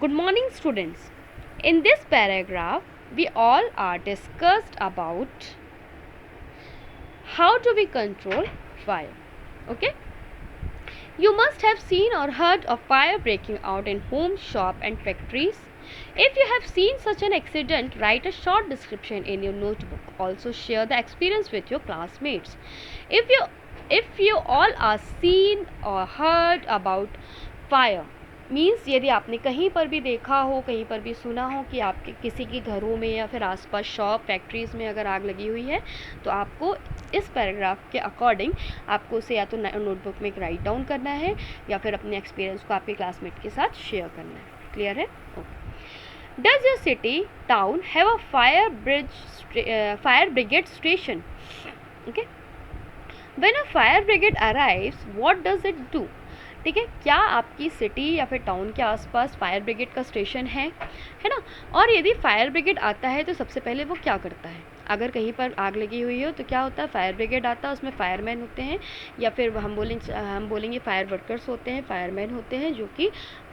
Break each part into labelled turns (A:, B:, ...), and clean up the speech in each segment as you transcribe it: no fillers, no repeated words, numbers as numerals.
A: Good morning, students. In this paragraph, we all are discussed about how do we control fire. Okay? You must have seen or heard of fire breaking out in homes, shops, and factories. If you have seen such an accident, write a short description in your notebook. Also share the experience with your classmates. If you all are seen or heard about fire, means यदि आपने कहीं पर भी देखा हो, कहीं पर भी सुना हो कि आपके किसी के घरों में या फिर आसपास शॉप फैक्ट्रीज़ में अगर आग लगी हुई है, तो आपको इस पैराग्राफ के अकॉर्डिंग आपको उसे या तो नोटबुक में राइट डाउन करना है या फिर अपने एक्सपीरियंस को आपके क्लासमेट के साथ शेयर करना है. क्लियर है? Okay. Does your city town have a fire brigade station? Okay. When a fire brigade arrives, what does it do? ठीक है, क्या आपकी सिटी या फिर टाउन के आसपास फायर ब्रिगेड का स्टेशन है ना? और यदि फायर ब्रिगेड आता है तो सबसे पहले वो क्या करता है? अगर कहीं पर आग लगी हुई हो तो क्या होता है, फायर ब्रिगेड आता है, उसमें फायरमैन होते हैं या फिर हम बोलेंगे फायर वर्कर्स होते हैं, फायरमैन होते हैं जो कि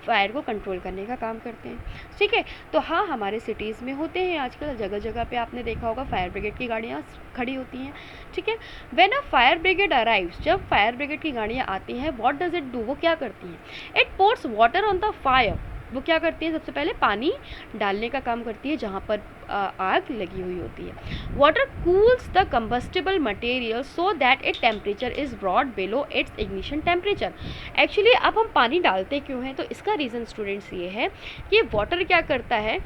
A: फायर को कंट्रोल करने का काम करते हैं. ठीक है, तो हाँ, हमारे सिटीज़ में होते हैं आजकल, जगह जगह पे आपने देखा होगा फायर ब्रिगेड की गाड़ियाँ खड़ी होती हैं. ठीक है, when a fire brigade arrives, जब फायर ब्रिगेड की गाड़ियाँ आती हैं, व्हाट डज इट डू? वो क्या करती हैं? It pores water on the fire. वो क्या करती है? सबसे पहले पानी डालने का काम करती है जहाँ पर आग लगी हुई होती है. Water cools the combustible material so that it temperature is brought below its ignition temperature. Actually अब हम पानी डालते क्यों हैं? तो इसका रीज़न स्टूडेंट्स ये है कि वाटर क्या करता है,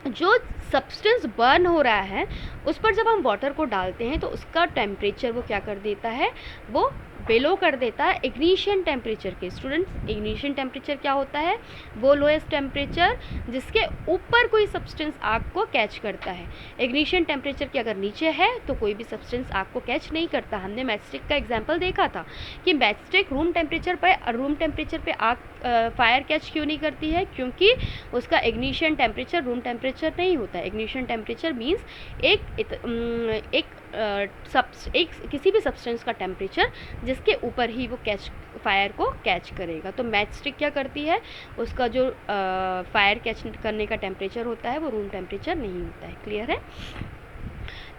A: जो सब्सटेंस बर्न हो रहा है उस पर जब हम वाटर को डालते हैं तो उसका टेम्परेचर वो क्या कर देता है, वो बिलो कर देता है इग्निशन टेम्परेचर के. स्टूडेंट्स, इग्निशन टेम्परेचर क्या होता है? वो लोएस्ट टेम्परेचर जिसके ऊपर कोई सब्सटेंस आग को कैच करता है. इग्निशन टेम्परेचर के अगर नीचे है तो कोई भी सब्सटेंस आग को कैच नहीं करता. हमने मैचस्टिक का एग्जांपल देखा था कि मैचस्टिक रूम टेम्परेचर पे आग फायर कैच क्यों नहीं करती है? क्योंकि उसका इग्निशन टेम्परेचर रूम टेम्परेचर नहीं होता है. इग्निशन टेम्परेचर मीन्स एक किसी भी सब्सटेंस का टेम्परेचर जिसके ऊपर ही वो फायर को कैच करेगा. तो मैच स्टिक क्या करती है, उसका जो फायर कैच करने का टेम्परेचर होता है वो रूम टेम्परेचर नहीं होता है. क्लियर है?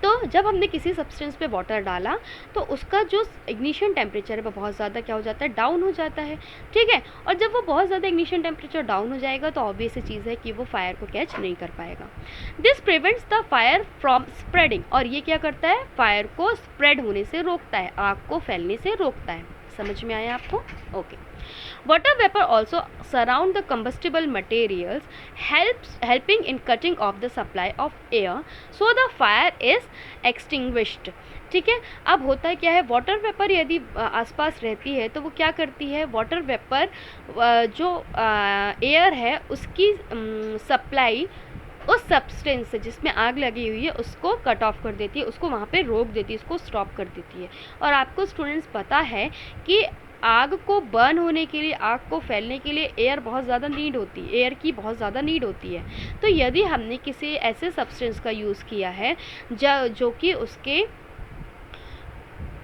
A: तो जब हमने किसी सब्सटेंस पे वाटर डाला तो उसका जो इग्निशन टेम्परेचर है वो बहुत ज़्यादा क्या हो जाता है, डाउन हो जाता है. ठीक है, और जब वो बहुत ज़्यादा इग्निशन टेम्परेचर डाउन हो जाएगा तो ऑब्वियस चीज़ है कि वो फायर को कैच नहीं कर पाएगा. This prevents the fire from spreading. और ये क्या करता है, फायर को स्प्रेड होने से रोकता है, आग को फैलने से रोकता है. समझ में आया आपको? Okay. Water vapor also surround the combustible materials, helping in cutting off the supply of air, so the fire is extinguished. ठीक है, अब होता है क्या है, वाटर वेपर यदि आसपास रहती है तो वो क्या करती है, वाटर वेपर जो एयर है उसकी सप्लाई उस सब्सटेंस से जिसमें आग लगी हुई है उसको कट ऑफ कर देती है, उसको वहाँ पे रोक देती है, उसको स्टॉप कर देती है. और आपको स्टूडेंट्स पता है कि आग को बर्न होने के लिए, आग को फैलने के लिए एयर बहुत ज़्यादा नीड होती है, एयर की बहुत ज़्यादा नीड होती है. तो यदि हमने किसी ऐसे सब्सटेंस का यूज़ किया है जो कि उसके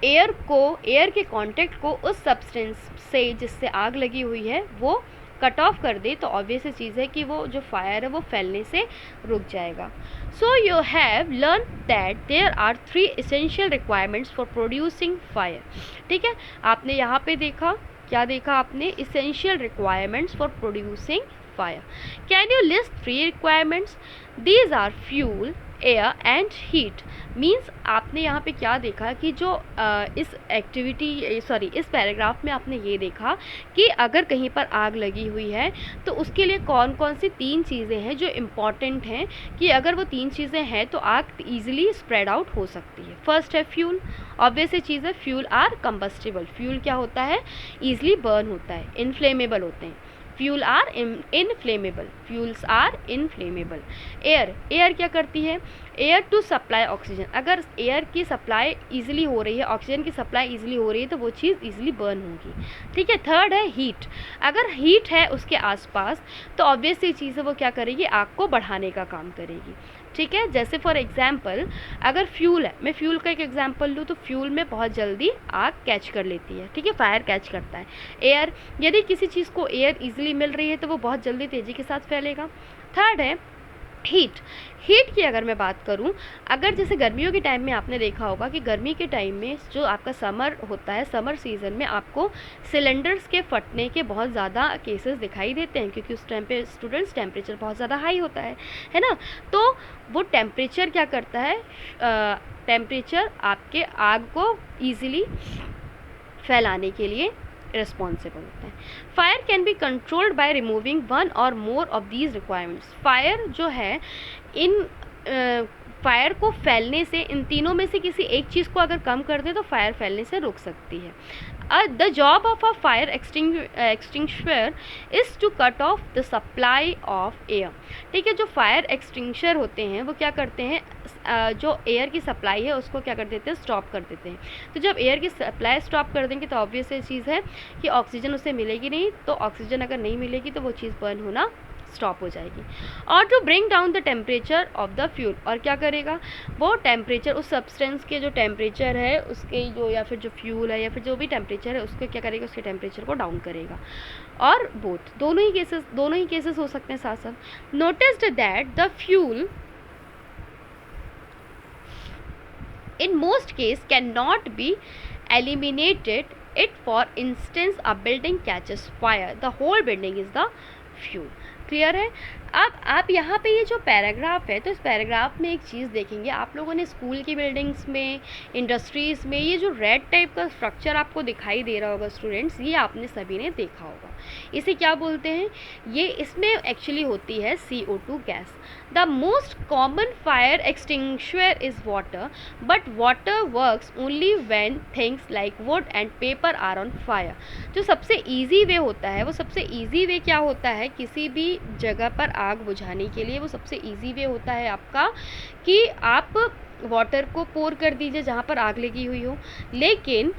A: एयर के कांटेक्ट को उस सब्सटेंस से जिससे आग लगी हुई है वो कट ऑफ कर दे, तो ऑब्वियस चीज़ है कि वो जो फायर है वो फैलने से रुक जाएगा. So you have learn that there are 3 essential requirements for producing fire. ठीक है, आपने यहाँ पे देखा, क्या देखा आपने? Essential requirements for producing fire. Can you list 3 requirements? These are fuel, air and heat. Means आपने यहाँ पे क्या देखा कि जो इस पैराग्राफ में आपने ये देखा कि अगर कहीं पर आग लगी हुई है तो उसके लिए कौन कौन सी 3 चीज़ें हैं जो इम्पॉर्टेंट हैं, कि अगर वो 3 चीज़ें हैं तो आग ईजिली स्प्रेड आउट हो सकती है. फर्स्ट है फ्यूल. ऑब्वियस चीज़ है, फ्यूल आर कंबस्टिबल. फ्यूल क्या होता है, ईजिली बर्न होता है, इनफ्लेमेबल होते हैं. Fuel are inflammable, fuels are inflammable. Air क्या करती है, एयर टू सप्लाई ऑक्सीजन. अगर एयर की सप्लाई ईजिली हो रही है, ऑक्सीजन की सप्लाई ईजिली हो रही है तो वो चीज़ ईजिली बर्न होगी. ठीक है. थर्ड है हीट. अगर हीट है उसके आसपास तो ऑब्वियस सी चीज़ है वो क्या करेगी, आग को बढ़ाने का काम करेगी. ठीक है। जैसे फॉर एग्जाम्पल अगर फ्यूल है, मैं फ्यूल का एक एग्जाम्पल लूँ तो फ्यूल में बहुत जल्दी आग कैच कर लेती है, ठीक है, फायर कैच करता है। एयर, यदि किसी चीज़ को एयर इजीली मिल रही है तो वो बहुत जल्दी तेज़ी के साथ फैलेगा। थर्ड है हीट। हीट की अगर मैं बात करूं, अगर जैसे गर्मियों के टाइम में आपने देखा होगा कि गर्मी के टाइम में जो आपका समर होता है, समर सीज़न में आपको सिलेंडर्स के फटने के बहुत ज़्यादा केसेस दिखाई देते हैं, क्योंकि उस टाइम पे स्टूडेंट्स टेम्परेचर बहुत ज़्यादा हाई होता है ना। तो वो टेम्परेचर क्या करता है, टेम्परेचर आपके आग को ईजिली फैलाने के लिए रिस्पॉन्सिबल होता है। Fire can be controlled by removing one or more of these requirements. Fire जो है, इन फायर को फैलने से, इन तीनों में से किसी एक चीज़ को अगर कम कर दे तो फायर फैलने से रुक सकती है। The job of a fire extinguisher is to cut off the supply of air. ठीक है, जो फायर एक्सटिंग्विशर होते हैं वो क्या करते हैं, जो एयर की सप्लाई है उसको क्या कर देते हैं, स्टॉप कर देते हैं। तो जब एयर की सप्लाई स्टॉप कर देंगे तो ऑब्वियस ये चीज़ है कि ऑक्सीजन उसे मिलेगी नहीं, तो ऑक्सीजन अगर नहीं मिलेगी तो वो चीज़ बर्न होना स्टॉप हो जाएगी। और to bring down the temperature of the fuel, और क्या करेगा, वो टेम्परेचर, उस सब्सटेंस के जो टेम्परेचर है उसके जो, या फिर जो फ्यूल है या फिर जो भी टेम्परेचर है उसको क्या करेगा, उसके टेम्परेचर को डाउन करेगा। और बोथ, दोनों ही केसेस हो सकते हैं साथ साथ। Noticed that the fuel in most case cannot be eliminated. It, for instance, a building catches fire, the whole building is the fuel. Clear है। अब आप यहाँ पे ये जो पैराग्राफ है, तो इस पैराग्राफ में एक चीज़ देखेंगे, आप लोगों ने स्कूल की बिल्डिंग्स में, इंडस्ट्रीज़ में ये जो रेड टाइप का स्ट्रक्चर आपको दिखाई दे रहा होगा स्टूडेंट्स, ये आपने सभी ने देखा होगा। इसे क्या बोलते हैं, ये इसमें एक्चुअली होती है CO2 gas. The most common fire extinguisher is water, but water works only when things like wood and paper are on fire. जो सबसे ईजी वे होता है, वो सबसे ईजी वे क्या होता है, किसी भी जगह पर आग बुझाने के लिए वो सबसे इजी वे होता है आपका कि आप वाटर को पोर कर दीजिए जहाँ पर आग लगी हुई हो। लेकिन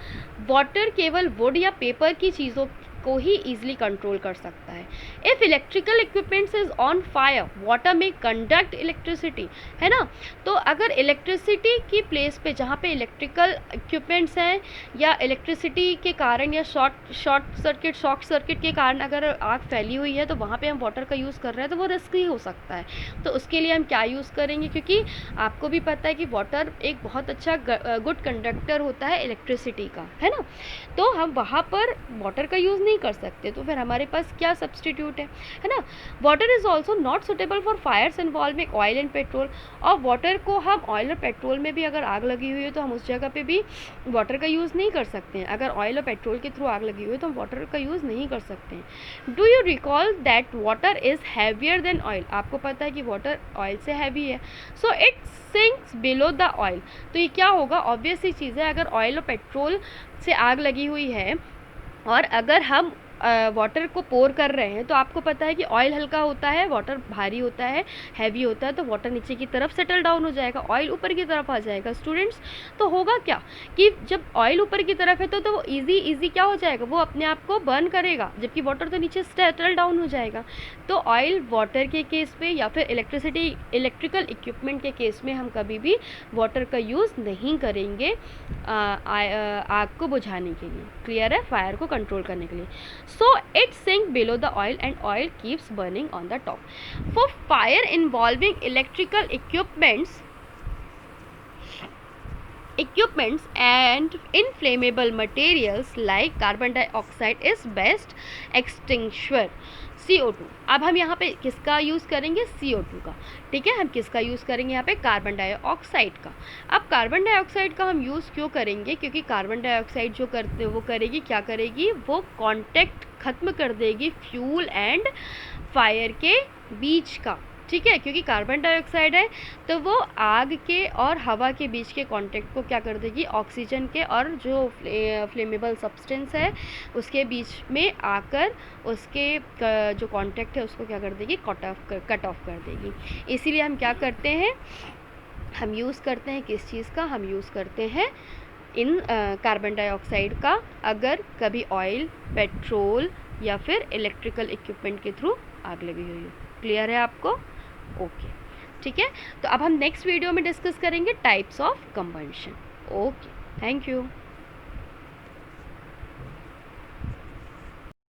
A: वाटर केवल वुड या पेपर की चीज़ों को ही ईजिली कंट्रोल कर सकता है। If electrical equipments is on fire, water में कंडक्ट इलेक्ट्रिसिटी, है ना। तो अगर इलेक्ट्रिसिटी की प्लेस पे, जहाँ पे इलेक्ट्रिकल इक्विपमेंट्स हैं या इलेक्ट्रिसिटी के कारण या शॉर्ट सर्किट के कारण अगर आग फैली हुई है तो वहाँ पे हम वाटर का यूज़ कर रहे हैं तो वो रिस्की हो सकता है। तो उसके लिए हम क्या यूज़ करेंगे, क्योंकि आपको भी पता है कि वाटर एक बहुत अच्छा गुड कंडक्टर होता है इलेक्ट्रिसिटी का, है ना। तो हम वहाँ पर वाटर का यूज़ नहीं कर सकते, तो फिर हमारे पास क्या सब्सटीट्यूट है ना। Water is also not suitable for fires involving oil and petrol. और वाटर को हम, ऑयल और पेट्रोल में भी अगर आग लगी हुई है तो हम उस जगह पे भी वाटर का यूज़ नहीं कर सकते हैं। अगर ऑयल और पेट्रोल के थ्रू आग लगी हुई है तो हम वाटर का यूज़ नहीं कर सकते हैं। Do you recall that water is heavier than oil. आपको पता है कि वाटर ऑयल से हैवी है, so it sinks below the oil. तो ये क्या होगा, ऑब्वियस सी चीज़ है, अगर ऑयल और पेट्रोल से आग लगी हुई है और अगर हम वाटर को पोर कर रहे हैं, तो आपको पता है कि ऑयल हल्का होता है, वाटर भारी होता है, हैवी होता है, तो वाटर नीचे की तरफ सेटल डाउन हो जाएगा, ऑयल ऊपर की तरफ आ जाएगा स्टूडेंट्स। तो होगा क्या कि जब ऑयल ऊपर की तरफ है तो वो इजी क्या हो जाएगा, वो अपने आप को बर्न करेगा, जबकि वाटर तो नीचे सेटल डाउन हो जाएगा। तो ऑयल वाटर के केस में या फिर इलेक्ट्रिकल इक्विपमेंट के केस में हम कभी भी वाटर का यूज़ नहीं करेंगे आग को बुझाने के लिए। क्लियर है, फायर को कंट्रोल करने के लिए। So it sinks below the oil and oil keeps burning on the top. For fire involving electrical equipments and inflammable materials like carbon dioxide is best extinguisher CO2। अब हम यहाँ पे किसका यूज़ करेंगे, CO2 का। ठीक है, हम किसका यूज़ करेंगे यहाँ पे, कार्बन डाइऑक्साइड का। अब कार्बन डाइऑक्साइड का हम यूज़ क्यों करेंगे, क्योंकि कार्बन डाइऑक्साइड जो करते वो करेगी, क्या करेगी, वो कांटेक्ट ख़त्म कर देगी फ्यूल एंड फायर के बीच का। ठीक है, क्योंकि कार्बन डाइऑक्साइड है तो वो आग के और हवा के बीच के कांटेक्ट को क्या कर देगी, ऑक्सीजन के और जो फ्लेमेबल सब्सटेंस है उसके बीच में आकर उसके जो कांटेक्ट है उसको क्या कर देगी, कट ऑफ कर देगी। इसीलिए हम क्या करते हैं, हम यूज़ करते हैं किस चीज़ का, हम यूज़ करते हैं इन कार्बन डाइऑक्साइड का, अगर कभी ऑयल, पेट्रोल या फिर इलेक्ट्रिकल इक्विपमेंट के थ्रू आग लगी हुई हो। क्लियर है आपको, ओके। ठीक है, तो अब हम नेक्स्ट वीडियो में डिस्कस करेंगे types of combustion. Okay, thank you.